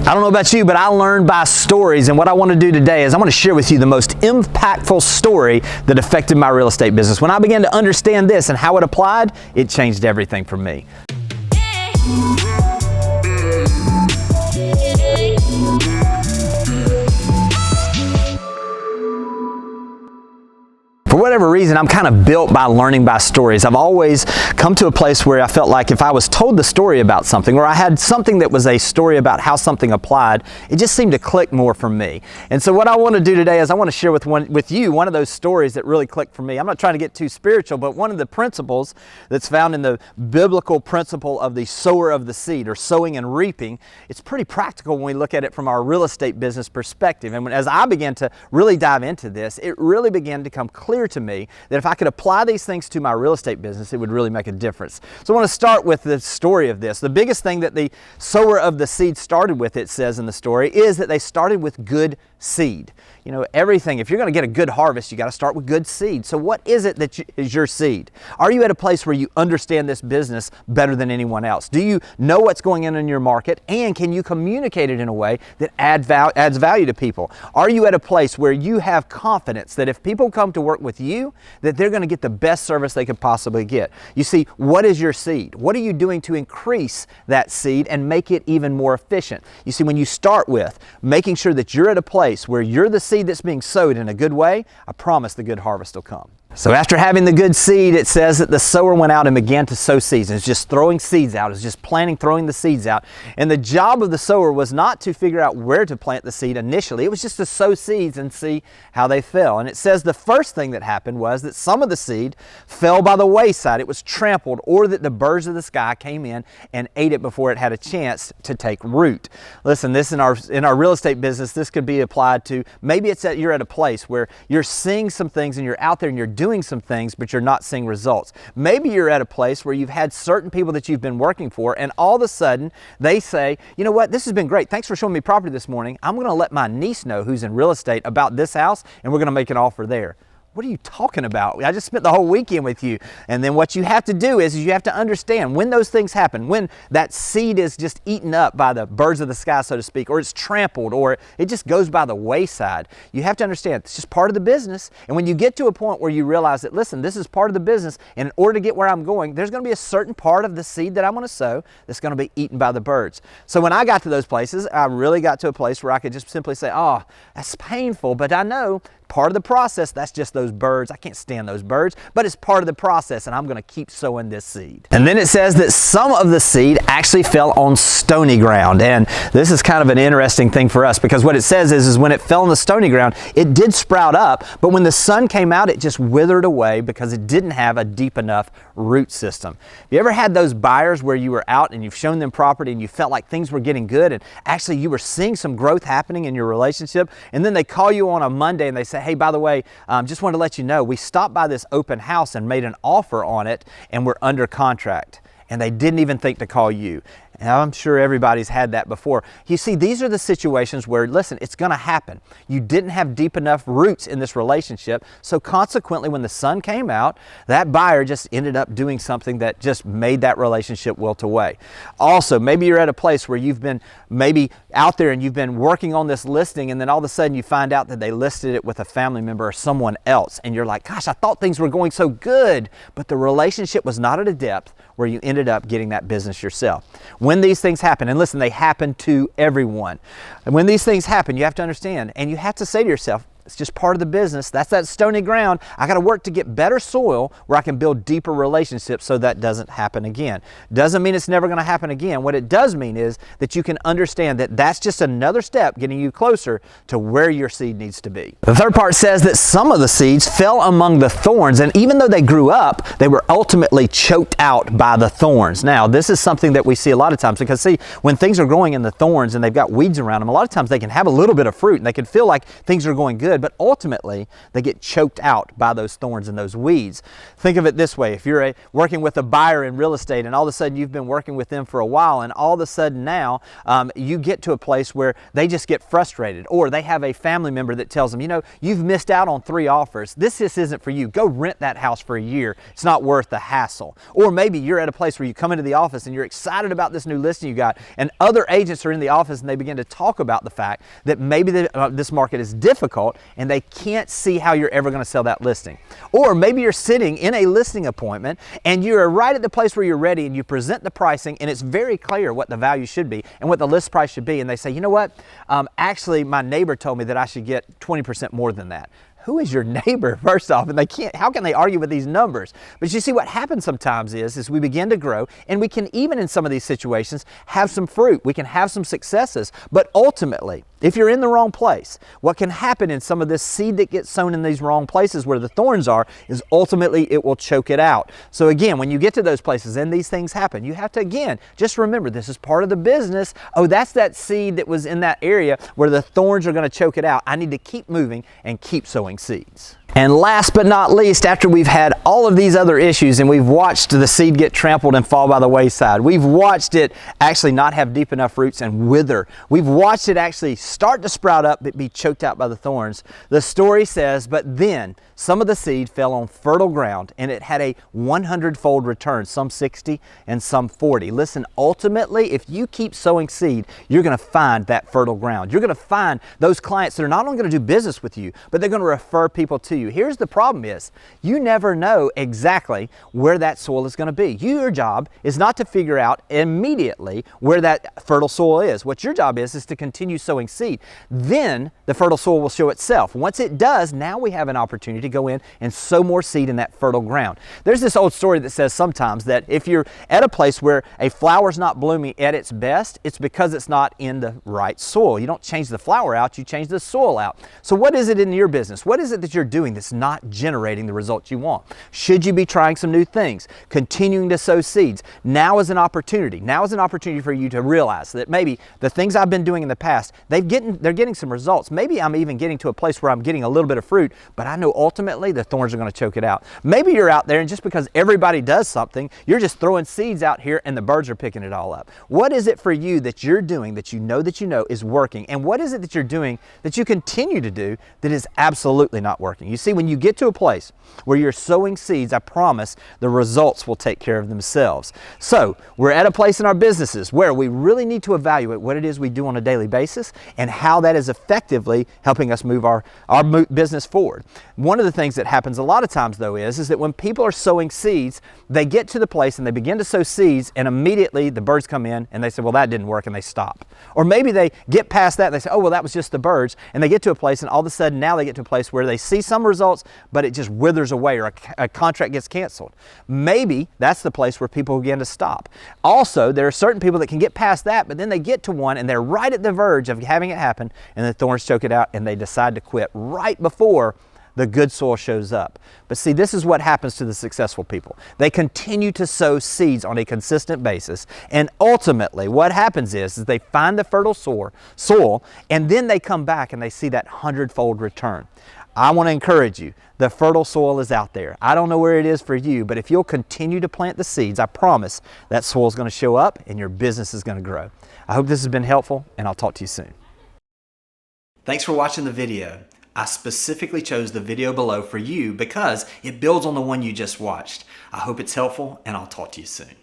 I don't know about you, but I learned by stories, and what I want to do today is I want to share with you the most impactful story that affected my real estate business. When I began to understand this and how it applied, it changed everything for me. For whatever reason, I'm kind of built by learning by stories. I've always come to a place where I felt like if I was told the story about something, or I had something that was a story about how something applied, it just seemed to click more for me. And so what I want to do today is I want to share with you one of those stories that really clicked for me. I'm not trying to get too spiritual, but one of the principles that's found in the biblical principle of the sower of the seed, or sowing and reaping, it's pretty practical when we look at it from our real estate business perspective. And as I began to really dive into this, it really began to come clear to me that if I could apply these things to my real estate business, it would really make a difference. So I want to start with the story of this. The biggest thing that the sower of the seed started with, it says in the story, is that they started with good seed. You know, everything, if you're going to get a good harvest, you got to start with good seed. So what is it that is your seed? Are you at a place where you understand this business better than anyone else? Do you know what's going on in your market, and can you communicate it in a way that adds value to people? Are you at a place where you have confidence that if people come to work with you, that they're going to get the best service they could possibly get? You see, what is your seed? What are you doing to increase that seed and make it even more efficient? You see, when you start with making sure that you're at a place where you're the seed that's being sowed in a good way, I promise the good harvest will come. So after having the good seed, it says that the sower went out and began to sow seeds. It's just throwing seeds out. It's just planting, throwing the seeds out. And the job of the sower was not to figure out where to plant the seed initially. It was just to sow seeds and see how they fell. And it says the first thing that happened was that some of the seed fell by the wayside. It was trampled, or that the birds of the sky came in and ate it before it had a chance to take root. Listen, this in our real estate business, this could be applied to, maybe it's that you're at a place where you're seeing some things and you're out there and you're doing some things, but you're not seeing results. Maybe you're at a place where you've had certain people that you've been working for, and all of a sudden they say, you know what, this has been great. Thanks for showing me property this morning. I'm going to let my niece know, who's in real estate, about this house, and we're going to make an offer there. What are you talking about? I just spent the whole weekend with you. And then what you have to do is you have to understand when those things happen, when that seed is just eaten up by the birds of the sky, so to speak, or it's trampled, or it just goes by the wayside. You have to understand it's just part of the business. And when you get to a point where you realize that, listen, this is part of the business, and in order to get where I'm going, there's going to be a certain part of the seed that I'm going to sow that's going to be eaten by the birds. So when I got to those places, I really got to a place where I could just simply say, oh, that's painful, but I know part of the process, that's just those birds. I can't stand those birds, but it's part of the process, and I'm going to keep sowing this seed. And then it says that some of the seed actually fell on stony ground. And this is kind of an interesting thing for us, because what it says is when it fell on the stony ground, it did sprout up, but when the sun came out, it just withered away because it didn't have a deep enough root system. Have you ever had those buyers where you were out and you've shown them property and you felt like things were getting good, and actually you were seeing some growth happening in your relationship, and then they call you on a Monday and they say, hey, by the way, just wanted to let you know, we stopped by this open house and made an offer on it, and we're under contract. And they didn't even think to call you. And I'm sure everybody's had that before. You see, these are the situations where, listen, it's going to happen. You didn't have deep enough roots in this relationship, so consequently, when the sun came out, that buyer just ended up doing something that just made that relationship wilt away. Also, maybe you're at a place where you've been maybe out there and you've been working on this listing, and then all of a sudden you find out that they listed it with a family member or someone else, and you're like, gosh, I thought things were going so good, but the relationship was not at a depth where you ended up getting that business yourself. When these things happen, and listen, they happen to everyone. And when these things happen, you have to understand, and you have to say to yourself, it's just part of the business. That's that stony ground. I got to work to get better soil where I can build deeper relationships so that doesn't happen again. Doesn't mean it's never going to happen again. What it does mean is that you can understand that that's just another step getting you closer to where your seed needs to be. The third part says that some of the seeds fell among the thorns, and even though they grew up, they were ultimately choked out by the thorns. Now, this is something that we see a lot of times, because see, when things are growing in the thorns and they've got weeds around them, a lot of times they can have a little bit of fruit and they can feel like things are going good. good, but ultimately they get choked out by those thorns and those weeds. Think of it this way. If you're working with a buyer in real estate and all of a sudden you've been working with them for a while, and all of a sudden now you get to a place where they just get frustrated, or they have a family member that tells them, you know, you've missed out on 3 offers. This just isn't for you. Go rent that house for a year. It's not worth the hassle. Or maybe you're at a place where you come into the office and you're excited about this new listing you got, and other agents are in the office and they begin to talk about the fact that maybe this market is difficult and they can't see how you're ever going to sell that listing. Or maybe you're sitting in a listing appointment and you're right at the place where you're ready and you present the pricing and it's very clear what the value should be and what the list price should be, and they say, you know what, actually my neighbor told me that I should get 20% more than that. Who is your neighbor, first off? And how can they argue with these numbers? But you see, what happens sometimes is we begin to grow, and we can, even in some of these situations, have some fruit. We can have some successes. But ultimately, if you're in the wrong place, what can happen in some of this seed that gets sown in these wrong places where the thorns are is ultimately it will choke it out. So again, when you get to those places and these things happen, you have to, again, just remember this is part of the business. Oh, that's that seed that was in that area where the thorns are going to choke it out. I need to keep moving and keep sowing seeds. And last but not least, after we've had all of these other issues and we've watched the seed get trampled and fall by the wayside, we've watched it actually not have deep enough roots and wither, we've watched it actually start to sprout up but be choked out by the thorns, the story says, but then some of the seed fell on fertile ground and it had a 100-fold return, some 60 and some 40. Listen, ultimately, if you keep sowing seed, you're going to find that fertile ground. You're going to find those clients that are not only going to do business with you, but they're going to refer people to you. Here's the problem is, you never know exactly where that soil is going to be. Your job is not to figure out immediately where that fertile soil is. What your job is to continue sowing seed. Then the fertile soil will show itself. Once it does, now we have an opportunity to go in and sow more seed in that fertile ground. There's this old story that says sometimes that if you're at a place where a flower's not blooming at its best, it's because it's not in the right soil. You don't change the flower out, you change the soil out. So what is it in your business? What is it that you're doing that's not generating the results you want? Should you be trying some new things? Continuing to sow seeds. Now is an opportunity. Now is an opportunity for you to realize that maybe the things I've been doing in the past, they're getting some results. Maybe I'm even getting to a place where I'm getting a little bit of fruit, but I know ultimately the thorns are going to choke it out. Maybe you're out there and just because everybody does something, you're just throwing seeds out here and the birds are picking it all up. What is it for you that you're doing that you know is working? And what is it that you're doing that you continue to do that is absolutely not working? You see, when you get to a place where you're sowing seeds, I promise the results will take care of themselves. So we're at a place in our businesses where we really need to evaluate what it is we do on a daily basis and how that is effectively helping us move our business forward. One of the things that happens a lot of times though is that when people are sowing seeds, they get to the place and they begin to sow seeds and immediately the birds come in and they say, well, that didn't work, and they stop. Or maybe they get past that and they say, oh, well, that was just the birds, and they get to a place and all of a sudden now they get to a place where they see some results, but it just withers away, or a contract gets canceled. Maybe that's the place where people begin to stop. Also, there are certain people that can get past that, but then they get to one and they're right at the verge of having it happen and the thorns choke it out and they decide to quit right before the good soil shows up. But see, this is what happens to the successful people. They continue to sow seeds on a consistent basis, and ultimately what happens is they find the fertile soil, and then they come back and they see that 100-fold return. I want to encourage you, the fertile soil is out there. I don't know where it is for you, but if you'll continue to plant the seeds, I promise that soil is going to show up and your business is going to grow. I hope this has been helpful, and I'll talk to you soon. Thanks for watching the video. I specifically chose the video below for you because it builds on the one you just watched. I hope it's helpful, and I'll talk to you soon.